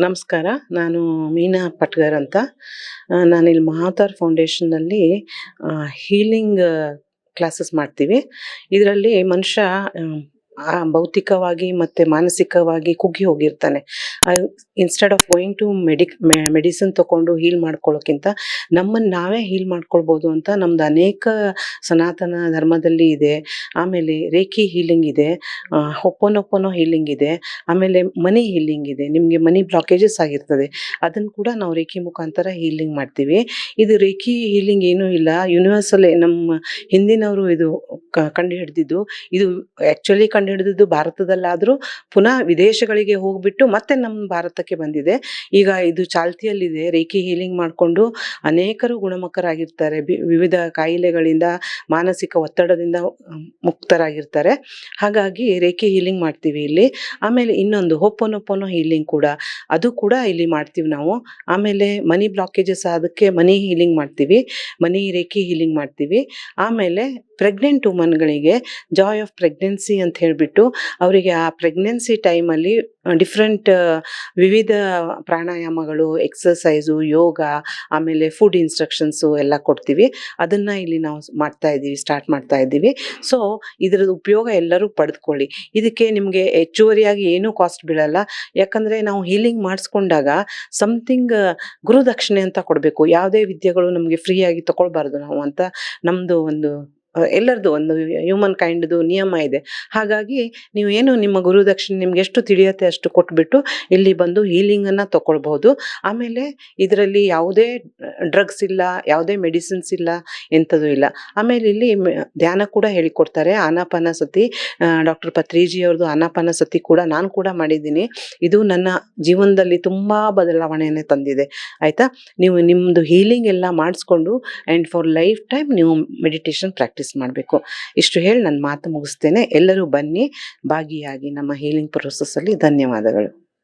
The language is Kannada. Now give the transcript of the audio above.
ನಮಸ್ಕಾರ. ನಾನು ಮೀನಾ ಪಟ್ಗರ್ ಅಂತ. ನಾನಿಲ್ಲಿ ಮಹಾವತಾರ್ ಫೌಂಡೇಶನ್ನಲ್ಲಿ ಹೀಲಿಂಗ್ ಕ್ಲಾಸಸ್ ಮಾಡ್ತೀವಿ. ಇದರಲ್ಲಿ ಮನುಷ್ಯ ಭೌತಿಕವಾಗಿ ಮತ್ತು ಮಾನಸಿಕವಾಗಿ ಕುಗ್ಗಿ ಹೋಗಿರ್ತಾನೆ. Instead of going to medicine ತೊಗೊಂಡು ಹೀಲ್ ಮಾಡ್ಕೊಳ್ಳೋಕ್ಕಿಂತ ನಮ್ಮನ್ನು ನಾವೇ ಹೀಲ್ ಮಾಡ್ಕೊಳ್ಬೋದು ಅಂತ ನಮ್ದು ಅನೇಕ ಸನಾತನ ಧರ್ಮದಲ್ಲಿ ಇದೆ. ಆಮೇಲೆ ರೇಖಿ ಹೀಲಿಂಗ್ ಇದೆ, ಹೊಪ್ಪೊನೊಪ್ಪೊನೊ ಹೀಲಿಂಗ್ ಇದೆ, ಆಮೇಲೆ ಮನಿ ಹೀಲಿಂಗ್ ಇದೆ. ನಿಮಗೆ ಮನಿ ಬ್ಲಾಕೇಜಸ್ ಆಗಿರ್ತದೆ, ಅದನ್ನು ಕೂಡ ನಾವು ರೇಖಿ ಮುಖಾಂತರ ಹೀಲಿಂಗ್ ಮಾಡ್ತೀವಿ. ಇದು ರೇಖಿ ಹೀಲಿಂಗ್ ಏನೂ ಇಲ್ಲ, ಯೂನಿವರ್ಸಲ್. ನಮ್ಮ ಹಿಂದಿನವರು ಇದು ಕಂಡು ಹಿಡಿದಿದ್ದು. ಇದು ಆ್ಯಕ್ಚುಲಿ ಕಂಡು ಹಿಡಿದಿದ್ದು ಭಾರತದಲ್ಲಾದರೂ ಪುನಃ ವಿದೇಶಗಳಿಗೆ ಹೋಗ್ಬಿಟ್ಟು ಮತ್ತೆ ನಮ್ಮ ಭಾರತಕ್ಕೆ ಬಂದಿದೆ. ಈಗ ಇದು ಚಾಲ್ತಿಯಲ್ಲಿದೆ. ರೇಖಿ ಹೀಲಿಂಗ್ ಮಾಡಿಕೊಂಡು ಅನೇಕರು ಗುಣಮುಖರಾಗಿರ್ತಾರೆ. ವಿವಿಧ ಕಾಯಿಲೆಗಳಿಂದ, ಮಾನಸಿಕ ಒತ್ತಡದಿಂದ ಮುಕ್ತರಾಗಿರ್ತಾರೆ. ಹಾಗಾಗಿ ರೇಖಿ ಹೀಲಿಂಗ್ ಮಾಡ್ತೀವಿ ಇಲ್ಲಿ. ಆಮೇಲೆ ಇನ್ನೊಂದು ಹೊಪ್ಪೊನೊಪ್ಪೊನೊ ಹೀಲಿಂಗ್ ಕೂಡ, ಅದು ಕೂಡ ಇಲ್ಲಿ ಮಾಡ್ತೀವಿ ನಾವು. ಆಮೇಲೆ ಮನಿ ಬ್ಲಾಕೇಜಸ್ ಅದಕ್ಕೆ ಮನಿ ಹೀಲಿಂಗ್ ಮಾಡ್ತೀವಿ, ಮನಿ ರೇಖಿ ಹೀಲಿಂಗ್ ಮಾಡ್ತೀವಿ. ಆಮೇಲೆ ಪ್ರೆಗ್ನೆಂಟ್ ವುಮನ್ಗಳಿಗೆ ಜಾಯ್ ಆಫ್ ಪ್ರೆಗ್ನೆನ್ಸಿ ಅಂತ ಹೇಳಿಬಿಟ್ಟು ಅವರಿಗೆ ಆ ಪ್ರೆಗ್ನೆನ್ಸಿ ಟೈಮಲ್ಲಿ ಡಿಫ್ರೆಂಟ್ ವಿವಿಧ ಪ್ರಾಣಾಯಾಮಗಳು, ಎಕ್ಸಸೈಸು, ಯೋಗ, ಆಮೇಲೆ ಫುಡ್ ಇನ್ಸ್ಟ್ರಕ್ಷನ್ಸು ಎಲ್ಲ ಕೊಡ್ತೀವಿ. ಅದನ್ನು ಇಲ್ಲಿ ನಾವು ಸ್ಟಾರ್ಟ್ ಮಾಡ್ತಾ ಇದ್ದೀವಿ. ಸೊ ಇದರದ್ದು ಉಪಯೋಗ ಎಲ್ಲರೂ ಪಡೆದುಕೊಳ್ಳಿ. ಇದಕ್ಕೆ ನಿಮಗೆ ಹೆಚ್ಚುವರಿಯಾಗಿ ಏನೂ ಕಾಸ್ಟ್ ಬೀಳಲ್ಲ. ಯಾಕಂದರೆ ನಾವು ಹೀಲಿಂಗ್ ಮಾಡಿಸ್ಕೊಂಡಾಗ ಸಮಥಿಂಗ್ ಗುರುದಕ್ಷಿಣೆ ಅಂತ ಕೊಡಬೇಕು. ಯಾವುದೇ ವಿದ್ಯೆಗಳು ನಮಗೆ ಫ್ರೀಯಾಗಿ ತಗೊಳ್ಬಾರ್ದು ನಾವು ಅಂತ ನಮ್ಮದು ಒಂದು ಎಲ್ಲರದು ಒಂದು ಹ್ಯೂಮನ್ ಕೈಂಡ್ದು ನಿಯಮ ಇದೆ. ಹಾಗಾಗಿ ನೀವು ಏನು ನಿಮ್ಮ ಗುರುದಕ್ಷಿಣೆ ನಿಮ್ಗೆ ಎಷ್ಟು ತಿಳಿಯುತ್ತೆ ಅಷ್ಟು ಕೊಟ್ಬಿಟ್ಟು ಇಲ್ಲಿ ಬಂದು ಹೀಲಿಂಗನ್ನು ತಗೊಳ್ಬಹುದು. ಆಮೇಲೆ ಇದರಲ್ಲಿ ಯಾವುದೇ ಡ್ರಗ್ಸ್ ಇಲ್ಲ, ಯಾವುದೇ ಮೆಡಿಸಿನ್ಸ್ ಇಲ್ಲ, ಎಂಥದ್ದು ಇಲ್ಲ. ಆಮೇಲೆ ಇಲ್ಲಿ ಧ್ಯಾನ ಕೂಡ ಹೇಳಿಕೊಡ್ತಾರೆ. ಆನಾಪಾನಸತಿ, ಡಾಕ್ಟರ್ ಪತ್ರಿಜಿಯವ್ರದ್ದು ಆನಾಪಾನಸತಿ ಕೂಡ ನಾನು ಕೂಡ ಮಾಡಿದ್ದೀನಿ. ಇದು ನನ್ನ ಜೀವನದಲ್ಲಿ ತುಂಬ ಬದಲಾವಣೆಯನ್ನು ತಂದಿದೆ. ಆಯಿತಾ? ನೀವು ನಿಮ್ಮದು ಹೀಲಿಂಗ್ ಎಲ್ಲ ಮಾಡಿಸ್ಕೊಂಡು ಆ್ಯಂಡ್ ಫಾರ್ ಲೈಫ್ ಟೈಮ್ ನೀವು ಮೆಡಿಟೇಷನ್ ಪ್ರಾಕ್ಟೀಸ್ ಮಾಡಬೇಕು. ಇಷ್ಟು ಹೇಳಿ ನನ್ನ ಮಾತು ಮುಗಿಸ್ತೇನೆ. ಎಲ್ಲರೂ ಬನ್ನಿ, ಭಾಗಿಯಾಗಿ ನಮ್ಮ ಹೀಲಿಂಗ್ ಪ್ರೋಸೆಸ್ಸಲ್ಲಿ. ಧನ್ಯವಾದಗಳು.